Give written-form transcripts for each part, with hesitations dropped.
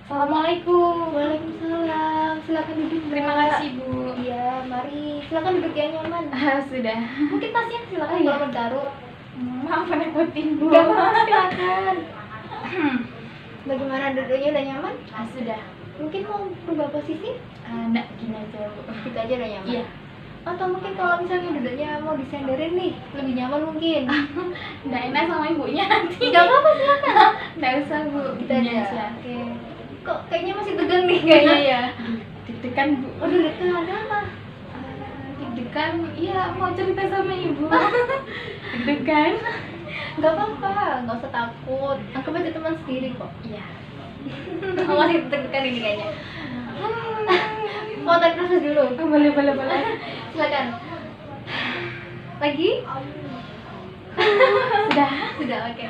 Assalamualaikum. Waalaikumsalam. Silakan duduk. Terima Mbak. kasih, Bu. Iya, mari. Silakan duduk yang nyaman. Sudah. Mungkin pasien silakan Oh, iya. kalau bertaruh. Maaf merepotin, Bu. Enggak apa-apa, silakan. Bagaimana duduknya udah nyaman? Sudah. Mungkin mau berubah posisi? Enggak, gini aja, Bu. Gitu aja udah nyaman. Iya. Atau mungkin kalau misalnya duduknya mau disenderin nih, lebih nyaman mungkin. Enggak enak sama ibunya nanti. Enggak apa-apa, silakan. Enggak usah, Bu. Gitu Gini aja. Oke. Kok kayaknya masih tegang nih Iya, kayaknya. iya. Deg-degan, Bu. Oh, deg-degan ada apa? Deg-degan, iya mau cerita sama ibu. Deg-degan. Enggak apa-apa, enggak usah takut. Anggap aja teman sendiri kok. Iya. Oh, masih deg-degan ini kayaknya. Mau tarik nafas dulu. Boleh, boleh, boleh. Silakan. Lagi? Sudah. Sudah, oke.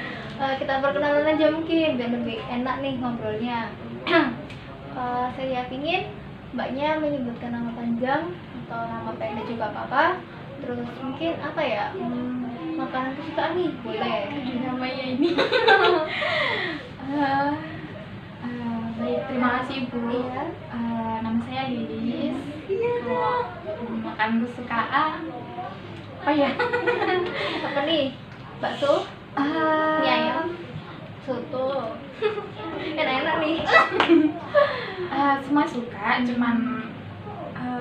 Kita perkenalan aja mungkin biar lebih enak nih ngobrolnya. Saya pingin mbaknya menyebutkan nama panjang atau nama pendek juga apa-apa. Terus mungkin apa ya? Makanan kesukaan nih, boleh. Namanya ini. Baik, terima kasih, Bu. Iya. Nama saya Lilis. Iya. Kalau makan kesukaan, oh ya, Apa nih? Bakso? Mie ayam? Soto? Enak-enak nih. semua suka, cuman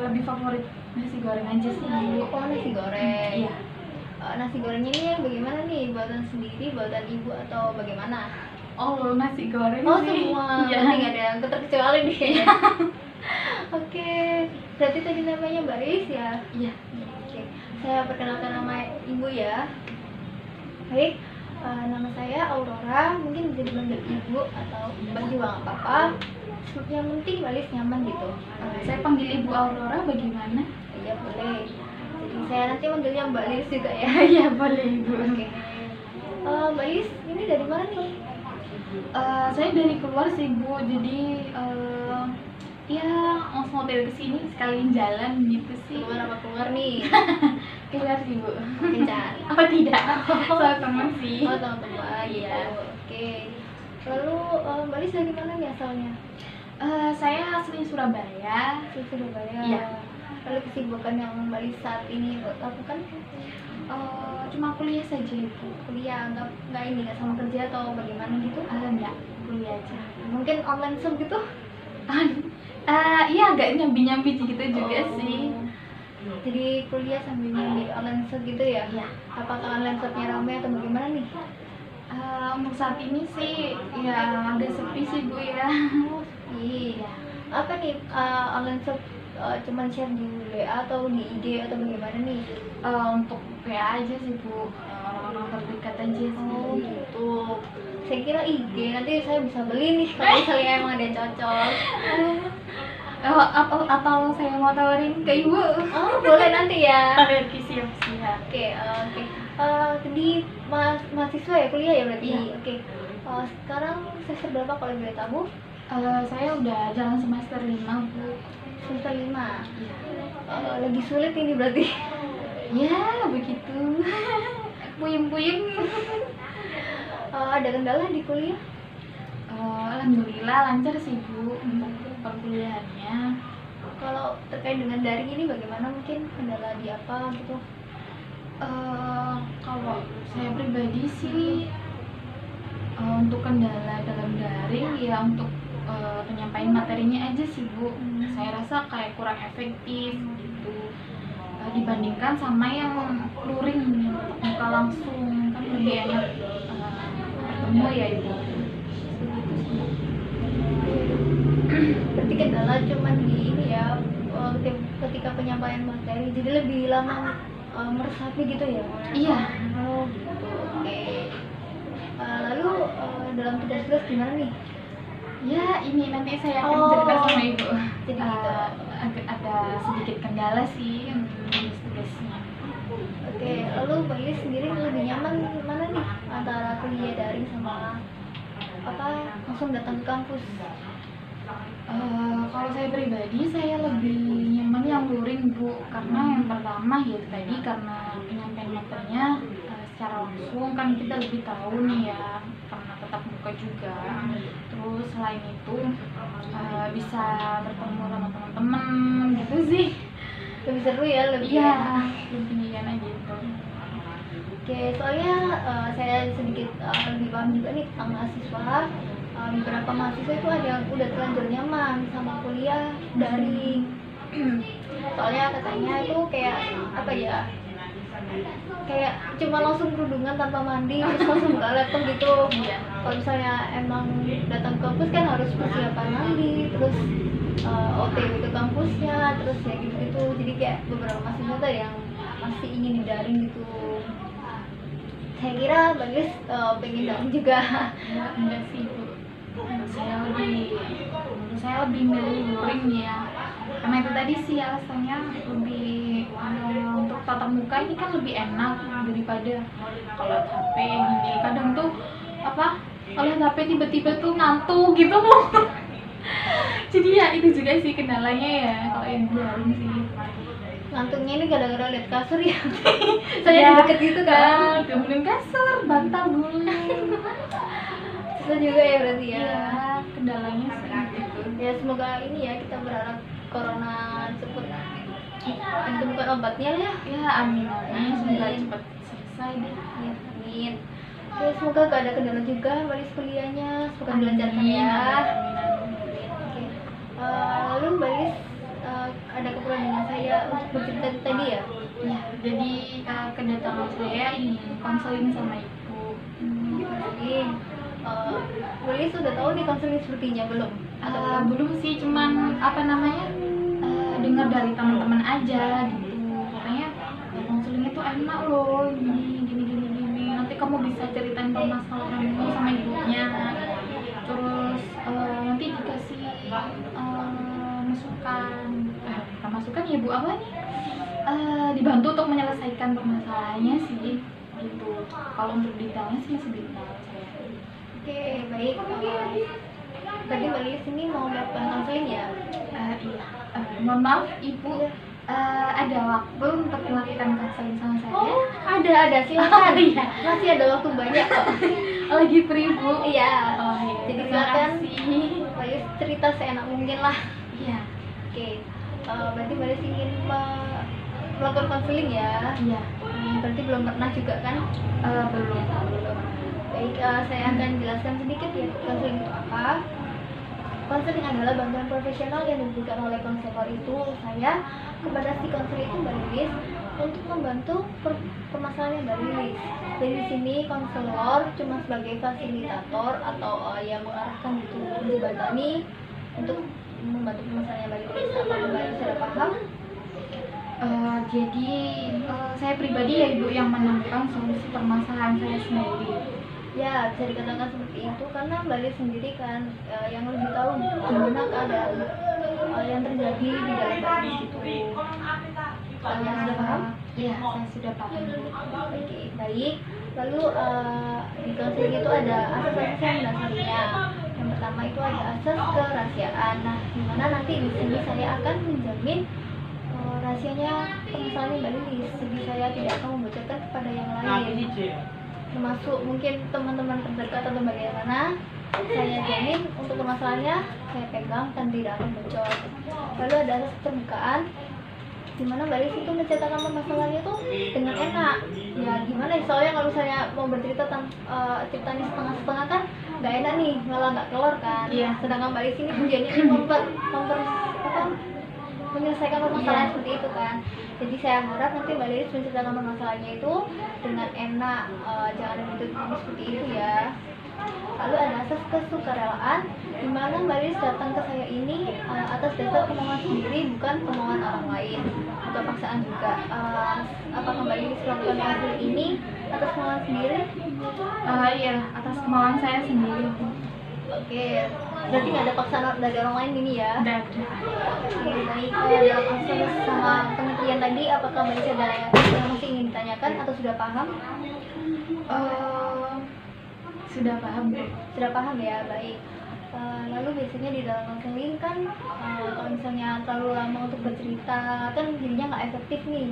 lebih favorit nasi goreng aja sih, Bu. Oh, nasi goreng. Iya. Nasi gorengnya ini yang bagaimana nih? Buatan sendiri, buatan ibu atau bagaimana? Oh, nasi goreng Oh, sih. semua. Iya. Berarti nggak ada yang terkecuali nih kayaknya. Oke. Berarti tadi namanya Mbak Riz ya? Iya. Oke. Saya perkenalkan nama ibu ya. Baik. Nama saya Aurora. Mungkin bisa dipanggil ibu atau mbak juga nggak apa-apa. Yang penting Mbak Riz nyaman gitu. Saya panggil Ibu Aurora bagaimana? Iya, boleh. Jadi saya nanti manggilnya Mbak Riz juga ya. Iya, boleh, Ibu. Oke. Mbak Riz, ini dari mana nih? Saya dari keluar sih, Bu. Jadi ya langsung hotel ke sini sekalian jalan gitu sih. Keluar apa keluar nih? Keluar sih, Bu. Kencan. Oh, tidak. Soal teman sih. Oh, teman-teman. Iya. Oke. Lalu Mbak Riz dari mana nih asalnya? Saya asli Surabaya. Di Surabaya. Iya. Lalu kesibukan yang Mbak Riz saat ini lakukan? Cuma kuliah saja, Ibu. Kuliah, nggak ini nggak sama kerja atau bagaimana gitu? Enggak, kuliah aja. Mungkin online shop gitu? Iya, agak nyambi-nyambi gitu juga Oh. sih. Jadi kuliah sambil nyambi online shop gitu ya? Iya. Apakah online shopnya ramai atau bagaimana nih? Untuk saat ini sih ya agak sepi sih, Bu ya. Oh, iya. Apa nih online shop cuman share di WA atau di IG atau bagaimana nih? Untuk WA aja sih, Bu. Orang-orang terdekat aja sih. Oh gitu. Saya kira IG, nanti saya bisa beli nih kalau misalnya emang ada yang cocok. Atau saya mau tawarin ke Ibu. Oh boleh nanti ya. Oke, siap-siap. Oke. Di mahasiswa ya, kuliah ya berarti. Iya. Oke. Sekarang semester berapa kalau boleh tahu? Saya udah jalan semester 5, Bu. Semester 5. Iya. Lagi sulit ini berarti. Ya, begitu. Puyeng-puyeng. Ada kendala di kuliah? Alhamdulillah lancar sih, Bu, untuk perkuliahannya. Kalau terkait dengan daring ini bagaimana, mungkin kendala di apa gitu? Kalau saya pribadi sih untuk kendala dalam daring ya untuk penyampaian materinya aja sih, Bu. Saya rasa kayak kurang efektif gitu dibandingkan sama yang luring muka langsung, kan lebih enak ketemu ya, Ibu. Berarti kendala cuman di ini ya, ketika penyampaian materi jadi lebih lama meresapi gitu ya? Iya. Oh gitu, oke. Lalu dalam tugas-tugas gimana nih? Ya, ini nanti saya akan Oh. cerita sama Ibu. Jadi gitu. Ada sedikit kendala sih tugas-tugasnya. Oke, lalu Mbak Iris sendiri lebih nyaman mana nih antara kuliah daring sama apa langsung datang ke kampus? Kalau saya pribadi, saya lebih nyaman yang luring, Bu, karena yang pertama ya tadi karena penyampaian materinya secara langsung kan kita lebih tahu nih ya, karena tetap muka juga. Terus selain itu bisa bertemu sama teman-teman gitu sih. Lebih seru ya, lebih Iya, enak. lebih enak gitu. Oke, soalnya saya sedikit lebih paham juga nih tentang mahasiswa. Beberapa mahasiswa itu ada yang udah terlanjur nyaman sama kuliah daring. Soalnya katanya itu kayak apa ya, kayak cuma langsung kerudungan tanpa mandi terus langsung buka laptop gitu. Iya. Kalau misalnya emang datang ke kampus kan harus persiapan mandi, terus OTW ke kampusnya, terus ya gitu-gitu. Jadi kayak beberapa mahasiswa tuh yang masih ingin di daring gitu. Saya kira bagus pengen daring juga. Enggak sih Bu, menurut saya lebih milih luring ya, karena itu tadi sih alasannya lebih untuk tatap muka ini kan lebih enak daripada kalau HP ini. Kadang tuh apa, kalau HP tiba-tiba tuh ngantuk gitu Bu. Jadi ya itu juga sih kendalanya ya kalau yang daring sih. Ngantuknya ini gara-gara lihat kasur ya. Saya Ya, di deket gitu kan. kemudian kasar, bantal guling. Susah juga ya berarti ya. Ya, kendalanya sih gitu. Ya semoga ini ya, kita berharap corona cepet ditemukan obatnya ya. Ya amin amin, semoga cepat selesai deh. Ya, amin. Oke, semoga gak ada kendala juga baris kuliahnya, semoga dilancarkan Amin, ya. amin, amin. Oke. Lalu baris ada keperluan dengan saya untuk bercerita tadi ya. Ya, jadi kedatangan saya ingin konseling sama ibu. Jadi Baris sudah tahu nih konseling sepertinya belum? Atau belum? Belum sih, cuman apa namanya, dengar dari teman-teman aja gitu. Katanya ya, konseling itu enak loh, gini. Nanti kamu bisa ceritain permasalahanmu sama ibunya. Terus nanti dikasih masukan, bukan masukan ya Bu, apa nih? Dibantu untuk menyelesaikan permasalahannya sih gitu. Kalau untuk detailnya sih masih belum tahu saya. Oke, baik. Tadi Baris ini mau melakukan konseling ya? Iya. Mohon maaf Ibu, ada waktu untuk melakukan konseling sama saya? Oh, ada, silakan. Oh, iya. Masih ada waktu banyak kok. Lagi free Bu? Iya. Oh iya. Jadi Terima silakan kasih. Baris cerita seenak mungkin lah. Iya. Oke. Berarti Baris ingin melakukan konseling ya? Iya. Berarti belum pernah juga kan? Belum. Baik, saya akan jelaskan sedikit ya konseling itu apa. Konseling adalah bantuan profesional yang diberikan oleh konselor itu saya kepada si konselor itu Mbak Lilis untuk membantu permasalahan yang Mbak Lilis. Jadi di sini konselor cuma sebagai fasilitator atau yang mengarahkan gitu, menjembatani untuk membantu permasalahan Mbak Lilis. Apakah Mbak Lilis sudah paham? Jadi saya pribadi ya Ibu yang menemukan solusi permasalahan saya sendiri. Ya, bisa dikatakan seperti itu karena Mbak Lilis sendiri kan yang lebih tahu gimana keadaan yang terjadi di dalam Mbak Lilis itu. Kalian sudah paham? Iya, saya sudah paham. Oke, baik. Lalu di konseling itu ada asas-asas yang mendasarinya. Yang pertama itu ada asas kerahasiaan. Nah, dimana nanti di sini saya akan menjamin rahasianya permasalahan Mbak Lilis. Jadi saya tidak akan membocorkan kepada yang lain. Termasuk mungkin teman-teman terdekat atau bagaimana, saya jamin untuk permasalahannya saya pegang dan tidak akan bocor. Lalu ada asas keterbukaan, dimana Mbak Lilis itu menceritakan permasalahannya tuh dengan enak. Ya gimana ya, soalnya kalau saya mau bercerita tentang ceritanya setengah-setengah kan nggak enak nih, malah nggak keluar kan. Iya. Sedangkan Mbak Lilis ini tujuannya menyelesaikan permasalahan seperti itu kan. Jadi saya harap nanti Mbak Lilis menceritakan permasalahannya itu dengan enak, jangan ditutup seperti itu ya. Lalu ada asas kesukarelaan, di mana Mbak Lilis datang ke saya ini atas dasar kemauan sendiri, bukan kemauan orang lain atau paksaan juga. Apakah Mbak Lilis melakukan konseling ini atas kemauan sendiri? Iya, atas kemauan saya sendiri. Oke, berarti nggak ada paksaan dari orang lain ini ya? Tidak ada. Oke, baik. Dalam asas sama pengertian tadi, apakah Mbak Lilis ada yang masih ingin ditanyakan atau sudah paham? Sudah paham Bu. Sudah paham ya, baik. Lalu biasanya di dalam konseling kan kalau misalnya terlalu lama untuk bercerita kan jadinya nggak efektif nih.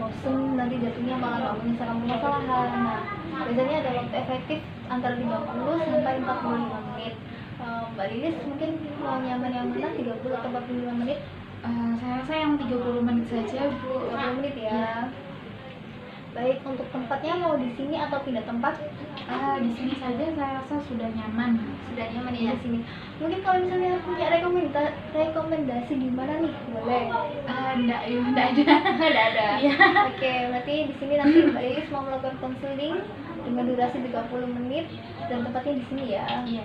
bosen, nanti jatuhnya malah nggak menyelesaikan permasalahan. Nah, biasanya ada waktu efektif antara 30 sampai 45 menit. Mbak Lilis mungkin mau nyaman yang mana, 30 atau 45 menit? Saya rasa yang 30 menit saja, Bu. 30 menit ya. Iya. Baik, untuk tempatnya mau di sini atau pindah tempat? Di sini saja saya rasa sudah nyaman. Sudah nyaman ya di sini. Mungkin kalau misalnya punya rekomendasi di mana nih? Boleh. Enggak ada. Ada ada. Iya. Oke, berarti di sini nanti Mbak Lilis mau melakukan konseling dengan durasi 30 menit dan tempatnya di sini ya. Iya.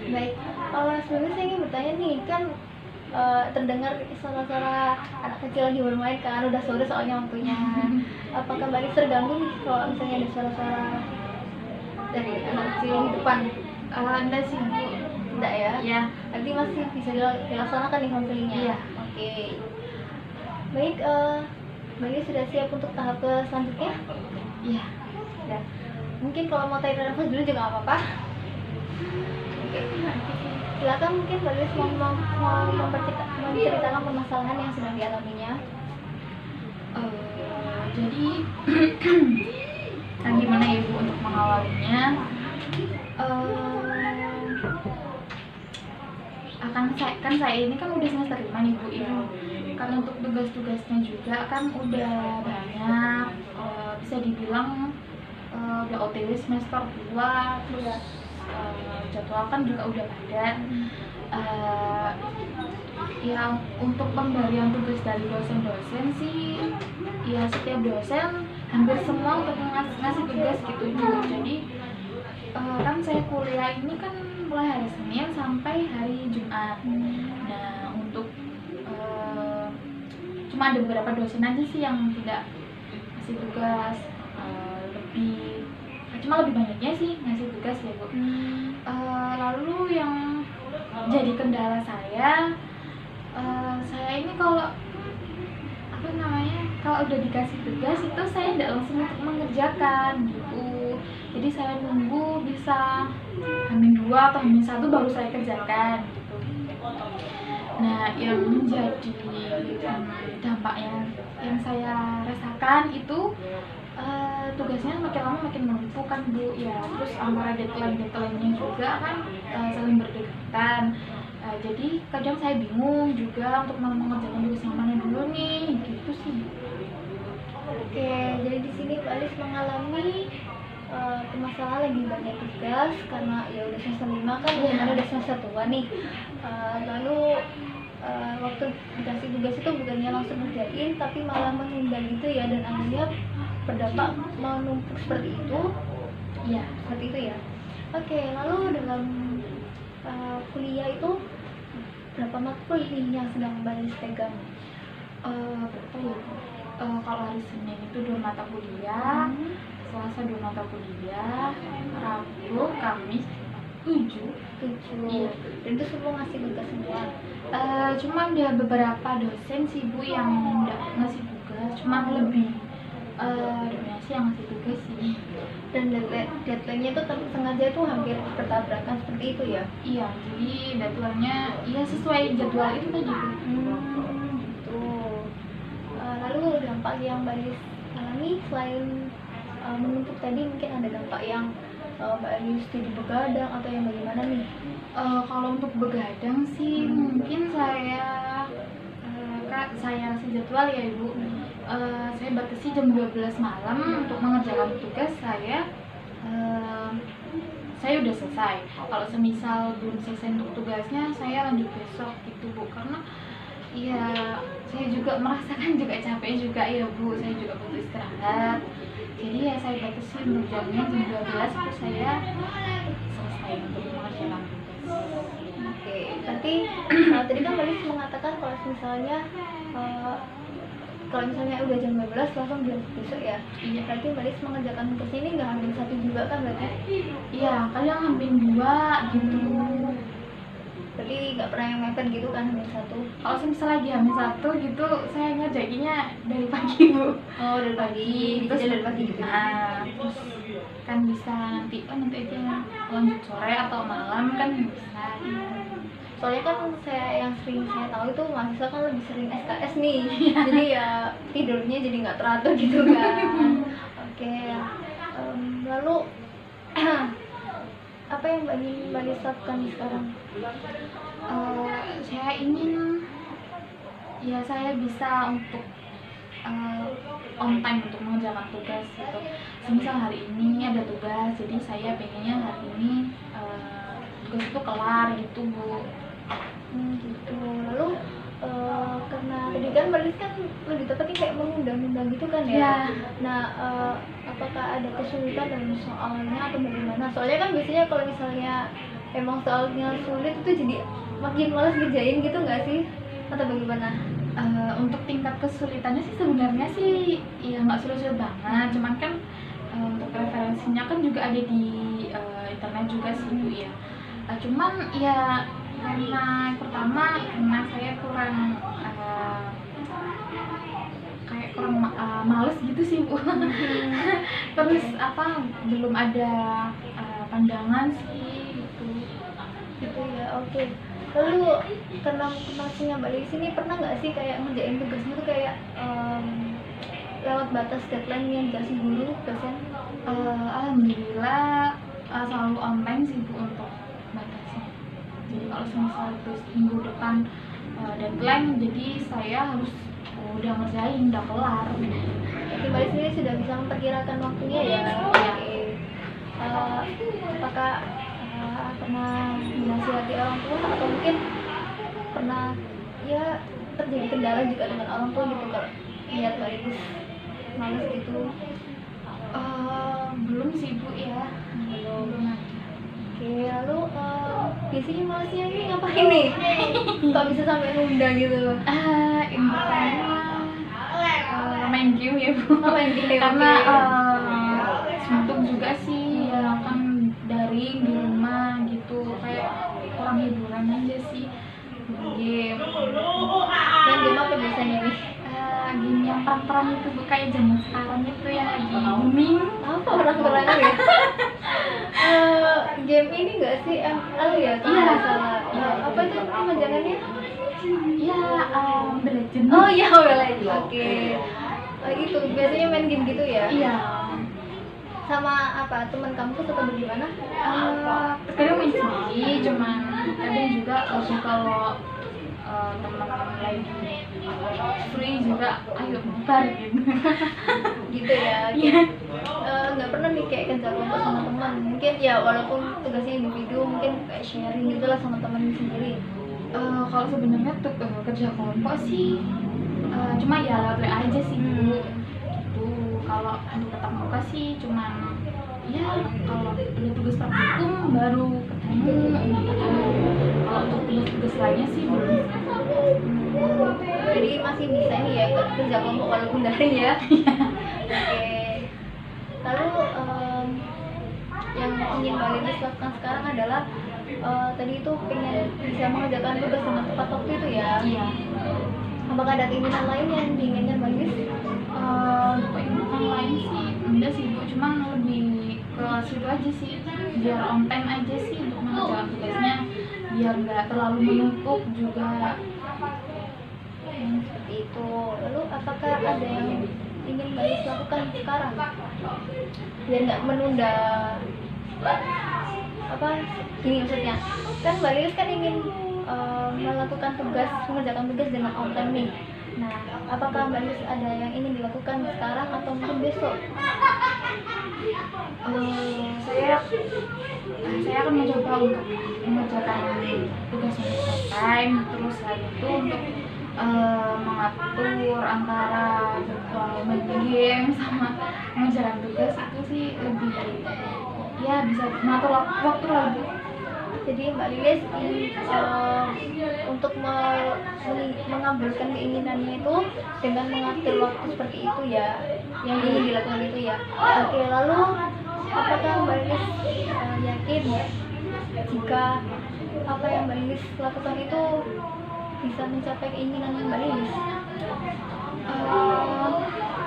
Baik, sebelumnya saya ingin bertanya nih, kan terdengar suara-suara anak kecil lagi bermain kan, udah sore soalnya waktunya. Apakah Mbak Lilis terganggu nih kalau misalnya ada suara-suara dari anak kecil di depan? Enggak sih, Bu. Enggak ya? Iya. Nanti masih bisa dilaksanakan nih konselingnya. Iya. Oke. Baik, Mbak Lilis sudah siap untuk tahap ke selanjutnya? Iya. Sudah. Mungkin kalau mau tarik nafas dulu juga nggak apa-apa. Oke. Silakan, mungkin Mbak Lilis mau menceritakan permasalahan yang sedang dialaminya. Jadi gimana ya, Bu, untuk mengawalnya? Saya ini kan udah semester 5 nih, Bu. Ini kan untuk tugas-tugasnya juga kan udah banyak, bisa dibilang udah OTW semester 2, terus jadwal kan juga udah padat. Ya untuk pemberian tugas dari dosen-dosen sih, ya setiap dosen hampir semua untuk ngasih tugas gitu, Bu. Jadi kan saya kuliah ini kan mulai hari Senin sampai hari Jumat. Nah, untuk cuma ada beberapa dosen aja sih yang tidak ngasih tugas, lebih banyaknya sih ngasih tugas ya, Bu. Lalu yang jadi kendala saya ini kalau udah dikasih tugas itu saya tidak langsung untuk mengerjakan gitu. Jadi saya nunggu bisa H-2 atau H-1 baru saya kerjakan gitu. Nah, yang menjadi dampak yang saya rasakan itu tugasnya makin lama makin menumpuk kan, Bu. Ya, terus antara deadline-nya juga kan saling berdekatan. Jadi kadang saya bingung juga untuk mengerjakan tugas yang mana dulu nih, gitu sih. Oke, jadi di sini Mbak Lilis mengalami permasalahan lagi banyak tugas karena ya udah semester 5 kan, udah semester tua nih. Lalu waktu dikasih tugas itu bukannya langsung ngerjain tapi malah menunda gitu ya, dan akhirnya berdampak menumpuk seperti itu. Iya, seperti itu ya. Oke, lalu dalam kuliah itu berapa matkul yang sedang Mbak Lilis pegang? Berapa ya? Kalau hari Senin itu 2 mata kuliah, Selasa 2 mata kuliah, Rabu, Kamis 7. Iya. Dan itu semua ngasih tugas semua. Cuma ada beberapa dosen sih, Bu, yang nggak ngasih tugas, cuma lebih dominasi yang ngasih tugas sih. Dan deadline-nya itu sengaja itu hampir bertabrakan seperti itu ya? Iya, jadi deadline-nya ya sesuai jadwal itu tadi, Bu. Gitu. Lalu dampak yang Mbak Lilis alami selain menumpuk tadi, mungkin ada dampak yang Mbak Lilis jadi begadang atau yang bagaimana nih? Kalau untuk begadang sih mungkin saya kasih jadwal ya, Ibu. Saya batasi jam 12 malam untuk mengerjakan tugas saya udah selesai. Kalau semisal belum selesai untuk tugasnya, saya lanjut besok gitu, Bu. Karena ya saya juga merasakan juga capek juga ya, Bu. Saya juga butuh istirahat. Jadi ya saya batasi untuk jamnya jam 12 itu saya selesai untuk mengerjakan tugas. Oke, berarti tadi kan Mbak Lilis mengatakan kalau misalnya udah jam 12 langsung jam besok ya. Iya. Berarti Mbak Lilis mengerjakan tugasnya ini nggak hampir 1 juga kan berarti? Iya, kadang hampir 2 gitu. Berarti nggak pernah yang mepet gitu kan, hampir 1? Kalau misalnya lagi hampir 1 gitu, saya ngerjainnya dari pagi, Bu. Oh, dari pagi, Terus dari pagi gitu. Terus kan bisa nanti aja lanjut sore atau malam kan bisa. Soalnya kan yang sering saya tahu itu mahasiswa kan lebih sering SKS nih, jadi ya tidurnya jadi nggak teratur gitu kan. Oke, lalu apa yang Mbak Lis lakukan sekarang? Saya ingin ya saya bisa untuk on time untuk mengerjakan tugas gitu. Semisal hari ini ada tugas, jadi saya pengennya hari ini tugas itu kelar gitu Bu. Gitu. Lalu karena tadi kan Mbak Lis kan lebih tepatnya kayak mengundang-undang gitu kan ya. Iya. Nah, apakah ada kesulitan dalam soalnya atau bagaimana? Soalnya kan biasanya kalau misalnya emang soalnya sulit itu jadi makin malas ngerjain gitu nggak sih? Atau bagaimana? Untuk tingkat kesulitannya sih sebenarnya sih ya nggak sulit-sulit banget, cuman kan untuk referensinya kan juga ada di internet juga sih Bu ya. Cuman ya karena pertama karena saya kurang kayak kurang males gitu sih Bu. Terus belum ada pandangan sih Gitu ya, oke. Lalu karena masnya Mbak Lis ini pernah nggak sih kayak ngerjain tugasnya tuh kayak lewat batas deadline yang dikasih guru dosen? Alhamdulillah selalu on time sih Bu untuk batasnya. Jadi kalau semisal terus minggu depan deadline, jadi saya harus udah ngerjain, udah kelar. Jadi Mbak Lis ini sudah bisa memperkirakan waktunya ya. Oke. Apakah pernah dinasihati orang tua atau mungkin pernah ya terjadi kendala juga dengan orang tua gitu kalau lihat Mbak Lis males gitu? Belum sih Bu ya. Belum ada. Oke, lalu biasanya malesnya ini ngapain nih? Kok bisa sampai nunda gitu? Yang pertama main game ya Bu. Main game, Karena oke. suntuk juga sih ya kan, daring di rumah gitu, kayak kurang hiburan aja sih. Game Main game apa biasanya nih? game yang perang-perang itu Bu, kayak zaman sekarang itu yang lagi booming. Apa orang-orangnya ya? Game ini nggak sih ML ya kalau Iya. nggak salah? Apa itu nama jangannya? Ya The Legend. Oh iya, Legend. Oke. Itu biasanya main game gitu ya? Iya. Sama apa teman kampus atau bagaimana? Kadang main sendiri, cuman kadang juga kalau teman-teman lagi free juga ayo bubar gitu. Gitu ya. Iya. Nggak pernah nih kayak kerja kelompok sama teman, mungkin ya walaupun tugasnya individu mungkin kayak sharing gitu lah sama teman sendiri. Kalau sebenarnya tuh kerja kelompok sih cuma ya lewat WA aja sih Bu. Gitu. Kalau untuk tetap muka sih cuman ya kalau ada tugas praktikum baru ketemu. Kalau untuk tugas-tugas lainnya sih belum. Jadi masih bisa nih ya kerja kelompok walaupun daring ya. Oke. Lalu yang ingin Mbak Lis lakukan sekarang adalah tadi itu pengen bisa mengerjakan tugas dengan tepat waktu itu ya. Iya. Apakah ada keinginan lain yang diinginkan Mbak Lis? Keinginan lain sih enggak sih Bu, cuman lebih ke situ aja sih, biar on time aja sih untuk mengerjakan tugasnya, biar nggak terlalu menumpuk juga. Seperti itu. Lalu apakah ada yang ingin Mbak Lis lakukan sekarang biar nggak menunda apa gini maksudnya kan Mbak Lis kan ingin melakukan mengerjakan tugas dengan on time nih. Nah, apakah Mbak Lis ada yang ingin dilakukan sekarang atau mungkin besok? Saya akan mencoba untuk mengerjakan tugas yang on time, terus habis itu untuk mengatur antara jadwal main game sama mengerjakan tugas itu sih lebih ya bisa mengatur waktu lagi. Jadi Mbak Lilis untuk mengabulkan keinginannya itu dengan mengatur waktu seperti itu ya, yang ingin dilakukan itu ya. Oke, lalu apakah Mbak Lilis yakin jika apa yang Mbak Lilis lakukan itu bisa mencapai keinginan Mbak Lilis?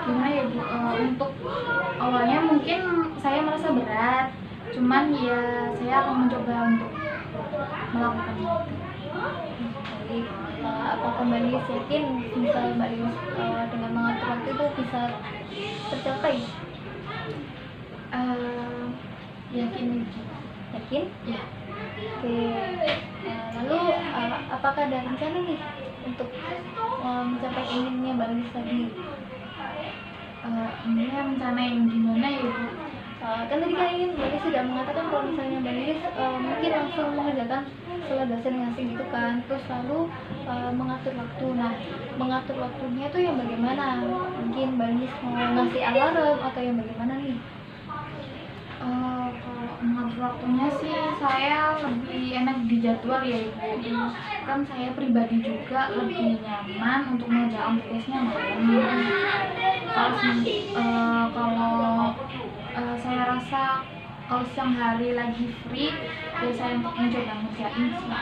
Gimana ya Bu, untuk awalnya mungkin saya merasa berat, cuman ya saya akan mencoba untuk melakukan itu. Jadi apakah Mbak Lis yakin misal Mbak Lis dengan mengatur waktu itu bisa tercapai? Yakin gitu. Yakin? Ya. Oke. Lalu apakah ada rencana nih untuk mencapai keinginannya Mbak Lis tadi? Ini rencana yang gimana ya Bu? Kan tadi kan Mbak Lis sudah mengatakan kalau misalnya Mbak Lis mungkin langsung mengerjakan setelah dosen ngasih gitu kan, terus lalu mengatur waktu. Nah, mengatur waktunya itu yang bagaimana? Mungkin Mbak Lis mau ngasih alarm atau yang bagaimana nih? Kalau mengatur waktunya sih saya lebih enak di jadwal ya Ibu. Kan saya pribadi juga lebih nyaman untuk mengerjakan tugasnya malam. Kalau saya rasa kalau siang hari lagi free, ya saya untuk mencoba ngerjain sih.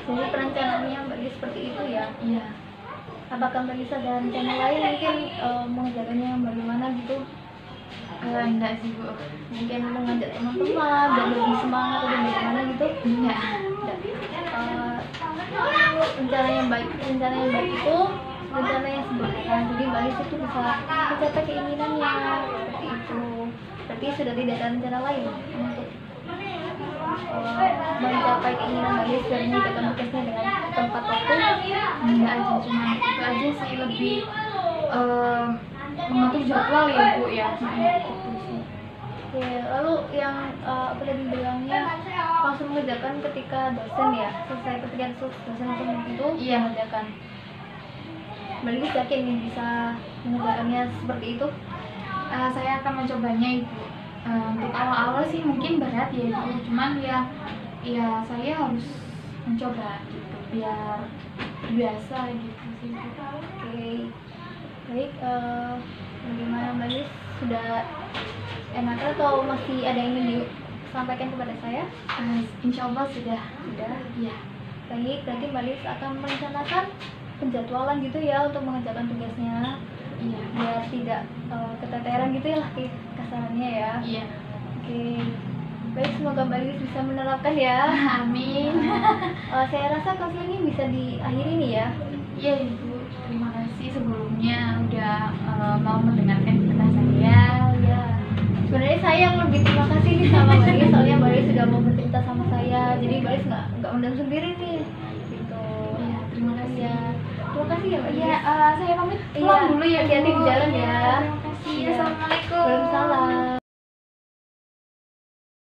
Jadi perencanaannya Mbak Lis seperti itu ya? Iya. Apakah Mbak Lis ada rencana lain mungkin mengerjakannya bagaimana gitu? Enggak sih Bu. Mungkin mengajak teman-teman dan lebih semangat atau bagaimana gitu? Enggak. Rencana yang baik itu rencana yang sederhana. Jadi Mbak Lis itu bisa mencapai keinginannya seperti itu. Berarti sudah tidak ada rencana lain untuk mencapai keinginan Mbak Lis dan mengerjakan tugasnya dengan tempat waktu? Enggak aja, cuma itu aja sih, lebih mengatur jadwal ya Bu ya. Gitu sih. Oke, lalu yang apa tadi bilangnya langsung mengerjakan ketika dosen ya, selesai ketika dosen langsung itu Iya. mengerjakan. Mbak Lis yakin nih bisa mengerjakannya seperti itu? Saya akan mencobanya Ibu. Untuk awal-awal sih mungkin berat ya Ibu, cuman ya saya harus mencoba gitu biar biasa gitu sih Bu. Oke, baik. Bagaimana Mbak Lis, sudah enak atau masih ada yang ingin disampaikan kepada saya? Insya Allah sudah. Sudah. Ya. Baik, berarti Mbak Lis akan merencanakan penjadwalan gitu ya untuk mengerjakan tugasnya, Iya. biar tidak keteteran gitu ya lah kasarannya ya. Iya. Oke, baik, semoga Mbak Lis bisa menerapkan ya. Amin. Saya rasa kelas ini bisa diakhiri nih ya. Iya Ibu. Terima kasih sebelumnya udah mau mendengarkan cerita saya. Ya, sebenarnya saya yang lebih terima kasih nih sama Mbak Lis, soalnya Mbak Lis sudah mau bercerita sama saya, jadi Mbak Lis nggak undang sendiri nih gitu. Iya, terima kasih. Ya, terima kasih ya Mbak Lis. Iya, saya pamit Iya, pulang dulu ya. hati-hati Bu. di jalan ya. Terima kasih. Iya. Assalamualaikum. Waalaikumsalam.